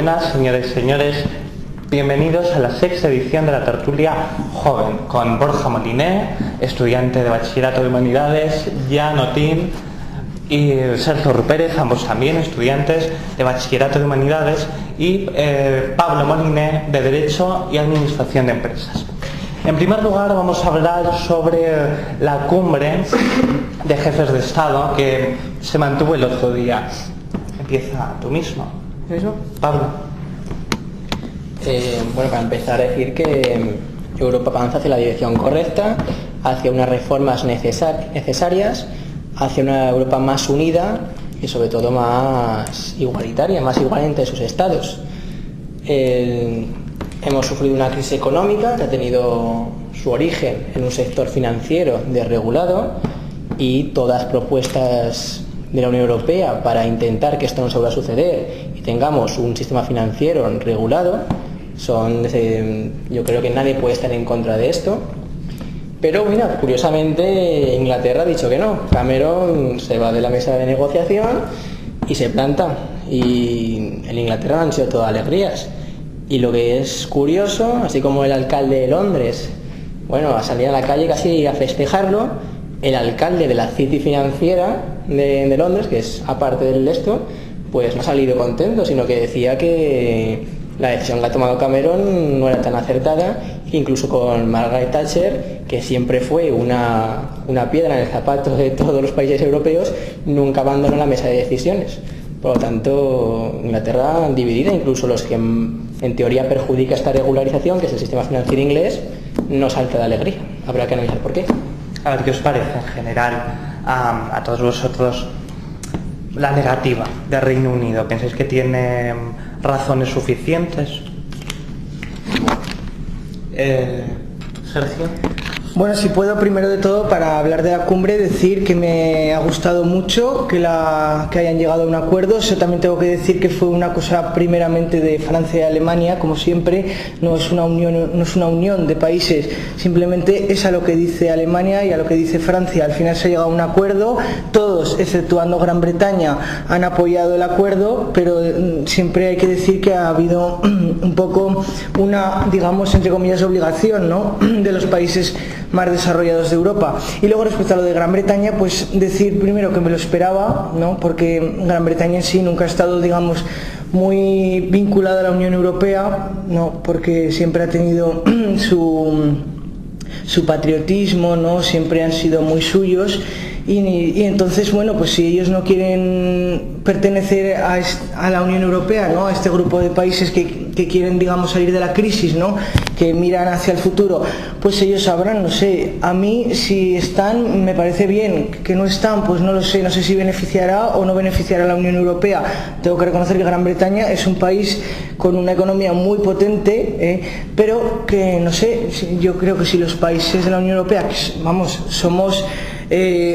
buenas, señores y señores. Bienvenidos a la sexta edición de la tertulia joven con Borja Moliné, estudiante de Bachillerato de Humanidades, Jan Otín y Sergio Rupérez, ambos también estudiantes de Bachillerato de Humanidades, y Pablo Moliné, de Derecho y Administración de Empresas. En primer lugar, vamos a hablar sobre la cumbre de jefes de Estado que se mantuvo el otro día. Empieza tú mismo. ¿Yo mismo? Pablo. Bueno, para empezar, decir que Europa avanza hacia la dirección correcta, hacia unas reformas necesarias, hacia una Europa más unida y sobre todo más igualitaria, más igual entre sus estados. Hemos sufrido una crisis económica que ha tenido su origen en un sector financiero desregulado, y todas las propuestas de la Unión Europea para intentar que esto no se vuelva a suceder y tengamos un sistema financiero regulado yo creo que nadie puede estar en contra de esto. Pero mira, curiosamente Inglaterra ha dicho que no. Cameron se va de la mesa de negociación y se planta, y en Inglaterra no han sido todas alegrías. Y lo que es curioso, así como el alcalde de Londres, bueno, a salir a la calle casi a festejarlo, el alcalde de la City financiera de Londres, que es aparte del esto, pues no ha salido contento, sino que decía que la decisión que ha tomado Cameron no era tan acertada, incluso con Margaret Thatcher, que siempre fue una piedra en el zapato de todos los países europeos, nunca abandonó la mesa de decisiones. Por lo tanto, Inglaterra dividida, incluso los que en teoría perjudica esta regularización, que es el sistema financiero inglés, no salta de alegría. Habrá que analizar por qué. A ver, ¿qué os parece en general a todos vosotros la negativa de Reino Unido? ¿Pensáis que tiene razones suficientes? Sergio. Bueno, si puedo, primero de todo, para hablar de la cumbre, decir que me ha gustado mucho que hayan llegado a un acuerdo. Eso también tengo que decir que fue una cosa primeramente de Francia y Alemania, como siempre. No es una unión de países, simplemente es a lo que dice Alemania y a lo que dice Francia. Al final se ha llegado a un acuerdo, todos, exceptuando Gran Bretaña, han apoyado el acuerdo, pero siempre hay que decir que ha habido un poco una, digamos, entre comillas, obligación, ¿no?, de los países más desarrollados de Europa. Y luego, respecto a lo de Gran Bretaña, pues decir primero que me lo esperaba, ¿no?, porque Gran Bretaña en sí nunca ha estado, digamos, muy vinculada a la Unión Europea, ¿no?, porque siempre ha tenido su patriotismo, ¿no?, siempre han sido muy suyos. Y entonces, bueno, pues si ellos no quieren pertenecer a la Unión Europea, ¿no?, a este grupo de países que quieren, digamos, salir de la crisis, ¿no?, que miran hacia el futuro, pues ellos sabrán. No sé, a mí si están me parece bien, que no están pues no lo sé, no sé si beneficiará o no beneficiará a la Unión Europea. Tengo que reconocer que Gran Bretaña es un país con una economía muy potente, pero que no sé, yo creo que si los países de la Unión Europea, que, vamos, somos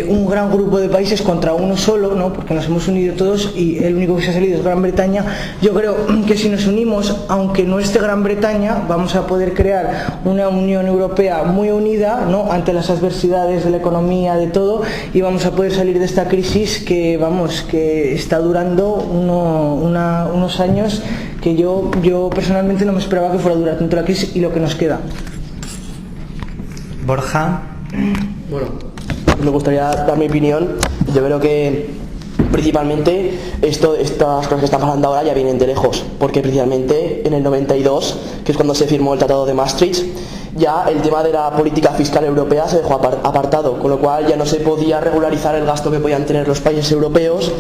un gran grupo de países contra uno solo, ¿no?, porque nos hemos unido todos y el único que se ha salido es Gran Bretaña. Yo creo que si nos unimos, aunque no esté Gran Bretaña, vamos a poder crear una Unión Europea muy unida, ¿no?, ante las adversidades de la economía, de todo, y vamos a poder salir de esta crisis que, vamos, que está durando unos años que yo personalmente no me esperaba que fuera a durar tanto la crisis y lo que nos queda. Borja. Bueno, me gustaría dar mi opinión. Yo creo que principalmente estas cosas que están pasando ahora ya vienen de lejos, porque principalmente en el 92, que es cuando se firmó el Tratado de Maastricht, ya el tema de la política fiscal europea se dejó apartado, con lo cual ya no se podía regularizar el gasto que podían tener los países europeos.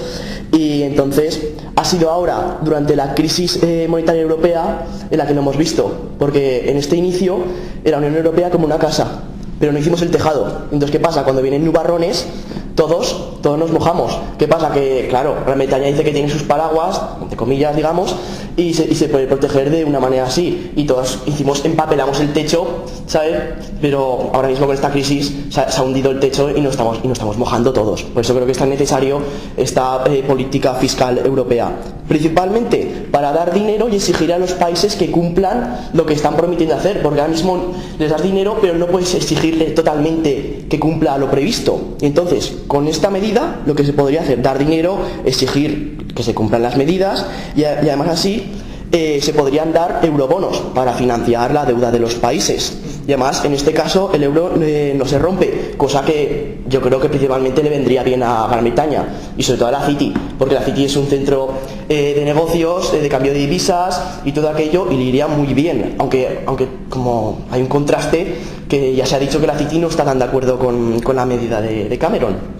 Y entonces ha sido ahora, durante la crisis monetaria europea, en la que lo hemos visto, porque en este inicio era la Unión Europea como una casa, pero no hicimos el tejado. Entonces, ¿qué pasa? Cuando vienen nubarrones, todos nos mojamos. ¿Qué pasa? Que, claro, Gran Bretaña dice que tiene sus paraguas, entre comillas, digamos, y se puede proteger de una manera así. Y todos empapelamos el techo, ¿sabes? Pero ahora mismo con esta crisis se ha hundido el techo y nos estamos mojando todos. Por eso creo que es tan necesario esta política fiscal europea. Principalmente para dar dinero y exigir a los países que cumplan lo que están prometiendo hacer, porque ahora mismo les das dinero, pero no puedes exigirle totalmente que cumpla lo previsto. Y entonces, con esta medida, lo que se podría hacer, dar dinero, exigir que se cumplan las medidas y además así se podrían dar eurobonos para financiar la deuda de los países. Y además, en este caso, el euro no se rompe, cosa que yo creo que principalmente le vendría bien a Gran Bretaña y sobre todo a la City, porque la City es un centro de negocios, de cambio de divisas y todo aquello, y le iría muy bien, aunque como hay un contraste que ya se ha dicho que la City no está tan de acuerdo con la medida de Cameron.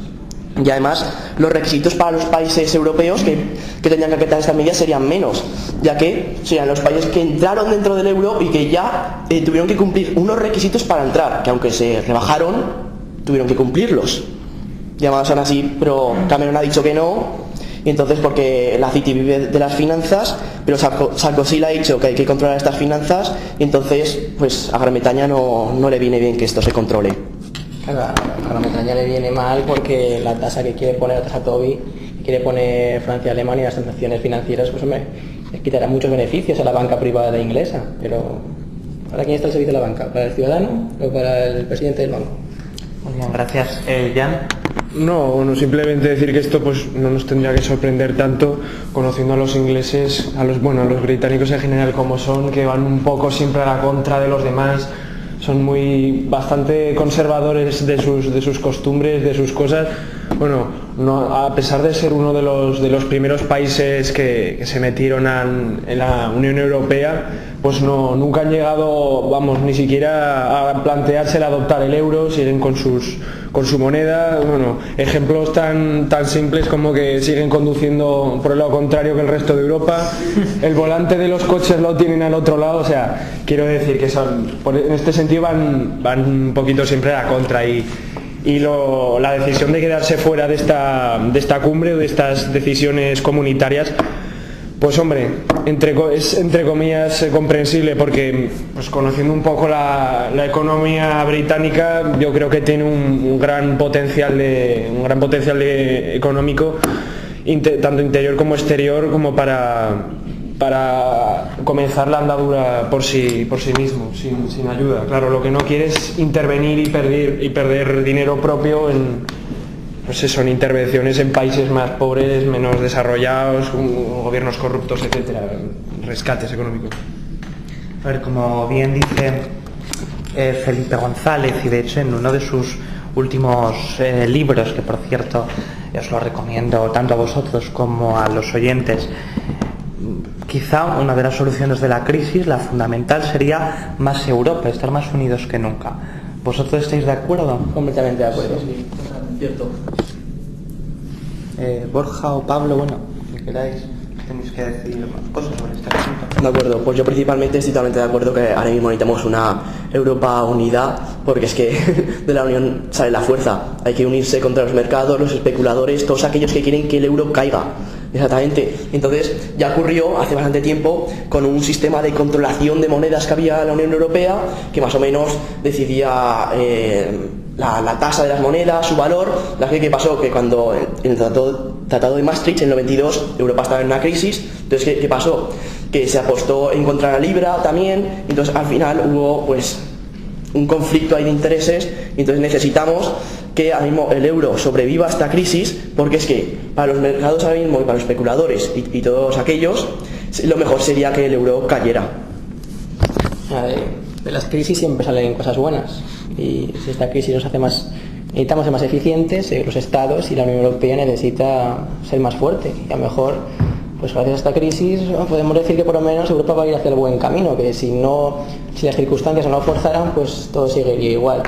Y además los requisitos para los países europeos que tendrían que acatar esta medida serían menos, ya que serían los países que entraron dentro del euro y que ya tuvieron que cumplir unos requisitos para entrar, que aunque se rebajaron, tuvieron que cumplirlos. Y además aún así, pero Cameron ha dicho que no, y entonces porque la City vive de las finanzas, pero Sarkozy le ha dicho que hay que controlar estas finanzas, y entonces pues a Gran Bretaña no le viene bien que esto se controle. Claro, a Gran Bretaña le viene mal porque la tasa que quiere poner, la tasa Tobin, que quiere poner Francia y Alemania, las transacciones financieras, pues hombre, les quitará muchos beneficios a la banca privada inglesa. Pero ¿para quién está el servicio de la banca? ¿Para el ciudadano o para el presidente del banco? Muy bien, gracias. Jan. No, simplemente decir que esto pues no nos tendría que sorprender tanto, conociendo a los ingleses, a los británicos en general como son, que van un poco siempre a la contra de los demás. Son bastante conservadores de sus costumbres, de sus cosas. Bueno, a pesar de ser uno de los primeros países que se metieron en la Unión Europea, pues nunca han llegado, ni siquiera a plantearse el adoptar el euro, siguen con su moneda. Bueno, ejemplos tan simples como que siguen conduciendo por el lado contrario que el resto de Europa, el volante de los coches lo tienen al otro lado, o sea, quiero decir que en este sentido van un poquito siempre a la contra, y la decisión de quedarse fuera de esta cumbre o de estas decisiones comunitarias, pues hombre, es entre comillas comprensible, porque pues conociendo un poco la economía británica, yo creo que tiene un gran potencial económico, tanto interior como exterior, como para comenzar la andadura por sí mismo, sin ayuda. Claro, lo que no quiere es intervenir y perder dinero propio en intervenciones en países más pobres, menos desarrollados, gobiernos corruptos, etcétera, rescates económicos. A ver, como bien dice Felipe González, y de hecho en uno de sus últimos libros, que por cierto os lo recomiendo tanto a vosotros como a los oyentes, quizá una de las soluciones de la crisis, la fundamental, sería más Europa, estar más unidos que nunca. ¿Vosotros estáis de acuerdo? Completamente de acuerdo. Sí, cierto. Borja o Pablo, bueno, si queráis, tenéis que decir más cosas sobre este asunto. De acuerdo, pues yo principalmente estoy totalmente de acuerdo que ahora mismo necesitamos una Europa unida, porque es que de la unión sale la fuerza. Hay que unirse contra los mercados, los especuladores, todos aquellos que quieren que el euro caiga. Exactamente. Entonces ya ocurrió hace bastante tiempo con un sistema de controlación de monedas que había en la Unión Europea, que más o menos decidía la tasa de las monedas, su valor. ¿Qué pasó? Que cuando en el tratado de Maastricht, en el 92, Europa estaba en una crisis. Entonces, ¿qué pasó? Que se apostó en contra de la libra también. Entonces al final hubo pues un conflicto ahí de intereses, y entonces necesitamos que ahora mismo el euro sobreviva a esta crisis, porque es que para los mercados ahora mismo y para los especuladores y todos aquellos, lo mejor sería que el euro cayera. De las crisis siempre salen cosas buenas, y si esta crisis necesitamos ser más eficientes, los estados, y la Unión Europea necesita ser más fuerte, y a lo mejor pues gracias a esta crisis podemos decir que por lo menos Europa va a ir hacia el buen camino, que si las circunstancias no lo forzaran, pues todo seguiría igual.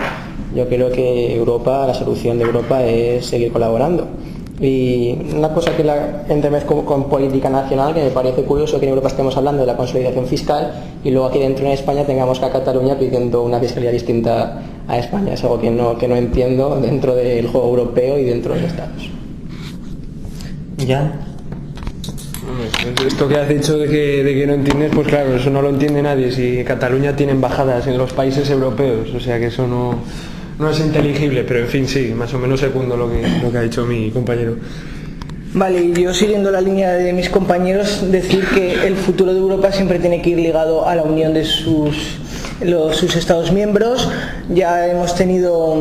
Yo creo que la solución de Europa es seguir colaborando. Y una cosa que la entremezco con política nacional, que me parece curioso que en Europa estemos hablando de la consolidación fiscal y luego aquí dentro en España tengamos a Cataluña pidiendo una fiscalidad distinta a España. Es algo que no entiendo dentro del juego europeo y dentro de los estados. ¿Ya? Esto que has dicho de que no entiendes, pues claro, eso no lo entiende nadie. Si Cataluña tiene embajadas en los países europeos, o sea que eso no es inteligible, pero en fin, sí, más o menos segundo lo que ha dicho mi compañero. Vale, y yo siguiendo la línea de mis compañeros, decir que el futuro de Europa siempre tiene que ir ligado a la unión de sus Estados miembros. Ya hemos tenido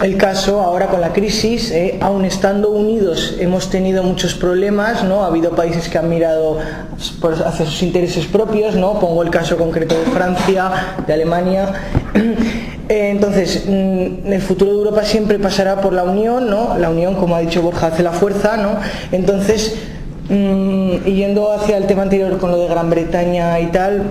el caso ahora con la crisis, aun estando unidos hemos tenido muchos problemas, ¿no? Ha habido países que han mirado hacia sus intereses propios, ¿no? Pongo el caso concreto de Francia, de Alemania. Entonces, el futuro de Europa siempre pasará por la unión, ¿no? La unión, como ha dicho Borja, hace la fuerza, ¿no? Entonces, y yendo hacia el tema anterior con lo de Gran Bretaña y tal,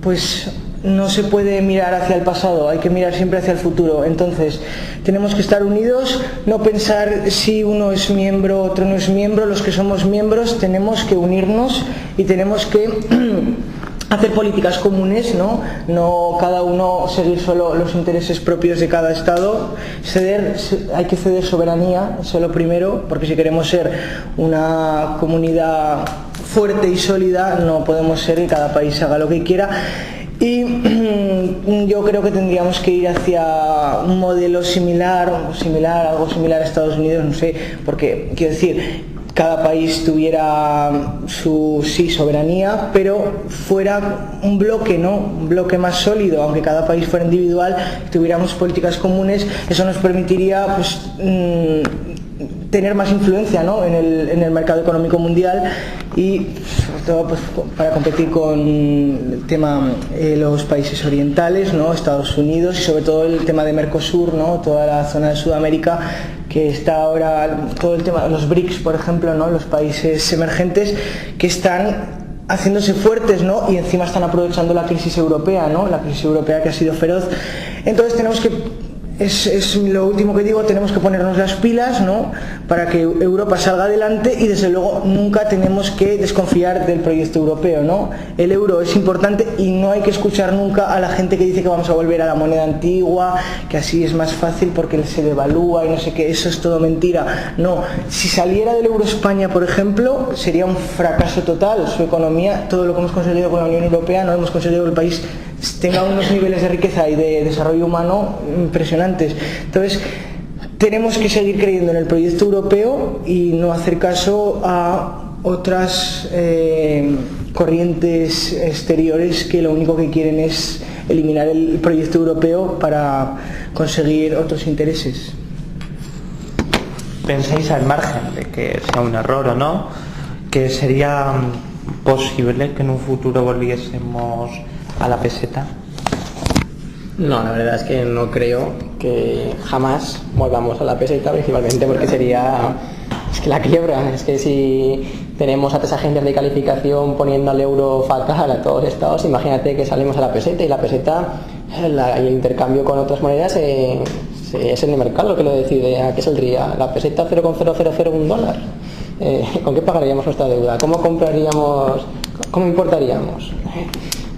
pues no se puede mirar hacia el pasado, hay que mirar siempre hacia el futuro. Entonces, tenemos que estar unidos, no pensar si uno es miembro, otro no es miembro. Los que somos miembros tenemos que unirnos y tenemos que hacer políticas comunes, no cada uno seguir solo los intereses propios de cada estado. Hay que ceder soberanía, eso es lo primero, porque si queremos ser una comunidad fuerte y sólida, no podemos ser que cada país haga lo que quiera. Y yo creo que tendríamos que ir hacia un modelo algo similar a Estados Unidos, no sé, porque quiero decir, cada país tuviera su soberanía, pero fuera un bloque, un bloque más sólido, aunque cada país fuera individual, tuviéramos políticas comunes. Eso nos permitiría pues tener más influencia, en el mercado económico mundial, y sobre todo pues para competir con el tema los países orientales, Estados Unidos, y sobre todo el tema de Mercosur, toda la zona de Sudamérica, que está ahora todo el tema de los BRICS, por ejemplo, los países emergentes que están haciéndose fuertes, y encima están aprovechando la crisis europea, la crisis europea que ha sido feroz. Entonces tenemos que, es lo último que digo, tenemos que ponernos las pilas, para que Europa salga adelante, y desde luego nunca tenemos que desconfiar del proyecto europeo, El euro es importante y no hay que escuchar nunca a la gente que dice que vamos a volver a la moneda antigua, que así es más fácil porque se devalúa y no sé qué. Eso es todo mentira. No, si saliera del euro España, por ejemplo, sería un fracaso total su economía. Todo lo que hemos conseguido con la Unión Europea, no hemos conseguido que el país tenga unos niveles de riqueza y de desarrollo humano impresionantes. Entonces, tenemos que seguir creyendo en el proyecto europeo y no hacer caso a otras corrientes exteriores que lo único que quieren es eliminar el proyecto europeo para conseguir otros intereses. ¿Pensáis, al margen de que sea un error o no, que sería posible que en un futuro volviésemos a la peseta? No, la verdad es que no creo que jamás volvamos a la peseta, principalmente porque sería la quiebra. Es que si tenemos a todas agencias de calificación poniendo al euro fatal a todos los estados, imagínate que salimos a la peseta, y la peseta, el intercambio con otras monedas es el mercado lo que lo decide. ¿A qué saldría? La peseta 0,0001 dólar. ¿Con qué pagaríamos nuestra deuda? ¿Cómo compraríamos? ¿Cómo importaríamos?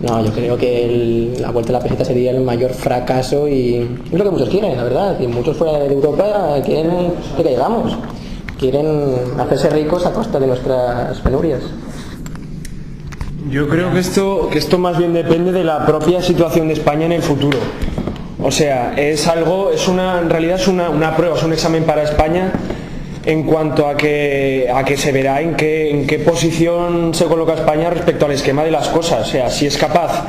No, yo creo que la vuelta a la peseta sería el mayor fracaso, y es lo que muchos quieren, la verdad. Y muchos fuera de Europa quieren que llegamos, quieren hacerse ricos a costa de nuestras penurias. Yo creo que esto más bien depende de la propia situación de España en el futuro. O sea, en realidad es una prueba, es un examen para España, en cuanto a que se verá en qué posición se coloca España respecto al esquema de las cosas. O sea, si es capaz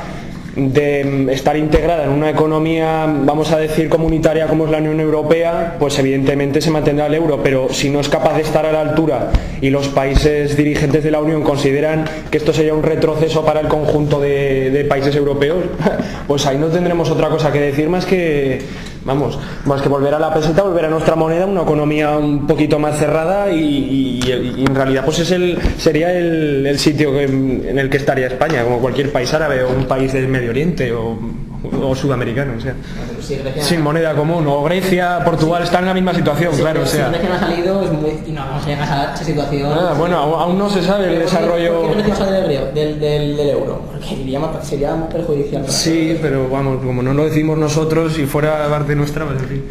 de estar integrada en una economía, vamos a decir, comunitaria como es la Unión Europea, pues evidentemente se mantendrá el euro. Pero si no es capaz de estar a la altura, y los países dirigentes de la Unión consideran que esto sería un retroceso para el conjunto de países europeos, pues ahí no tendremos otra cosa que decir más que volver a la peseta, volver a nuestra moneda, una economía un poquito más cerrada, y en realidad pues sería el sitio en el que estaría España, como cualquier país árabe o un país del Medio Oriente o sudamericano, o sea, sin moneda común. O Grecia, Portugal están en la misma situación, sí, claro. O sea, si Grecia no ha salido y no vamos a llegar a esa situación. Bueno, aún no se sabe el desarrollo. ¿Por qué no salir del euro? Porque sería más perjudicial. Sí, pero vamos, como no lo decimos nosotros y fuera parte nuestra, pues en fin.